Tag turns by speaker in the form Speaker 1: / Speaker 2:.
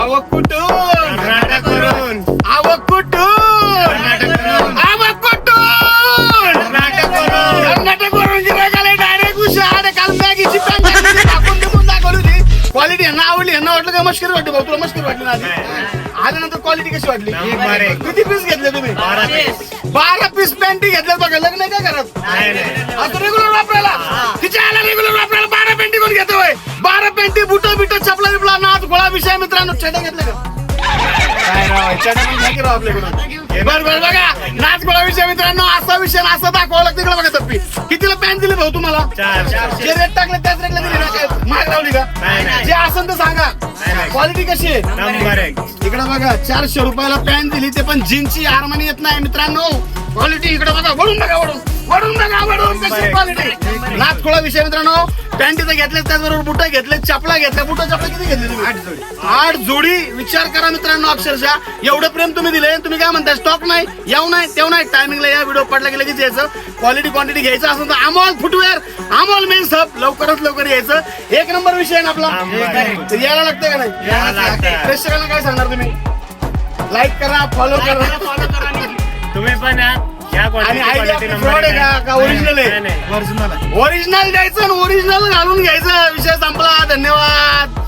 Speaker 1: आवक कुठून
Speaker 2: कर्नाटकवरून
Speaker 1: आवक कुठून आवक कुठून कर्नाटकवरून गिरायकाला डायरेक्ट उशाड काल मॅगीची पॅन टाकून दाखवली होती. क्वालिटी यांना आवडली, यांना वाटलं का मस्करी वाटली भाऊ, तुला मस्करी वाटली ना आधी? आल्यानंतर क्वालिटी कशी वाटली? किती पीस घेतले तुम्ही? 12 पीस पॅन्टी घेतल्यात बघा. लग्न आहे का घरात? आता रेग्युलर वापरायला तिच्या आला रेग्युलर वापरायला 12 पॅन्टी कोण घेतोय? 12 पॅन्टी बुट बिट चपला बिपला नाच गोळा विषय मित्रांनो. चड्या घेतले का? काय राव चड्या पण नाही की राव आपल्याकडून. बरं बरं बघा नाच गोळा विषय मित्रांनो. असा विषय असा दाखवावं लागतं. इकडे बघा तप्पी कितीला पॅन्ट दिली भाऊ तुम्हाला?
Speaker 2: 400.
Speaker 1: जे रेट टाकले त्याच रेटला दिली ना? काय महाग लावली का? जे असेल तर सांगा. क्वालिटी कशी आहे?
Speaker 2: नंबर 1.
Speaker 1: इकडे बघा 400 रुपयाला पॅन्ट दिली ते पण जीन्सची आरमानी येत नाही मित्रांनो. क्वालिटी इकडे बघा. वळून बघा वळून बघा वळून कशी क्वालिटी. नाच खोळा विषय मित्रांनो. पॅन्ट इथं घेतले त्याचबरोबर बुट घेतले चपला घेतल्या. बुट चपला किती घेतले तुम्ही? 8 जोडी. विचार करा मित्रांनो. अक्षरशः एवढं प्रेम तुम्ही दिले. तुम्ही काय म्हणताय स्टॉक नाही येऊ नाही तेव्हा नाही टायमिंगला या. व्हिडिओ पडला की लगेच यायचं. क्वालिटी क्वांटिटी घ्यायचं असेल तर Amol footwear Amol men's hub लवकरात लवकर यायचं. एक नंबर विषय आहे ना आपला. तर यायला लागतं का नाही? प्रेक्षकांना काय सांगणार तुम्ही? लाईक करा फॉलो करा
Speaker 2: तुम्ही पण या
Speaker 1: आणि फ्रॉड आहे का ओरिजिनल आहे? ओरिजिनल द्यायचं ओरिजिनल घालून घ्यायचं. विषय संपला. धन्यवाद.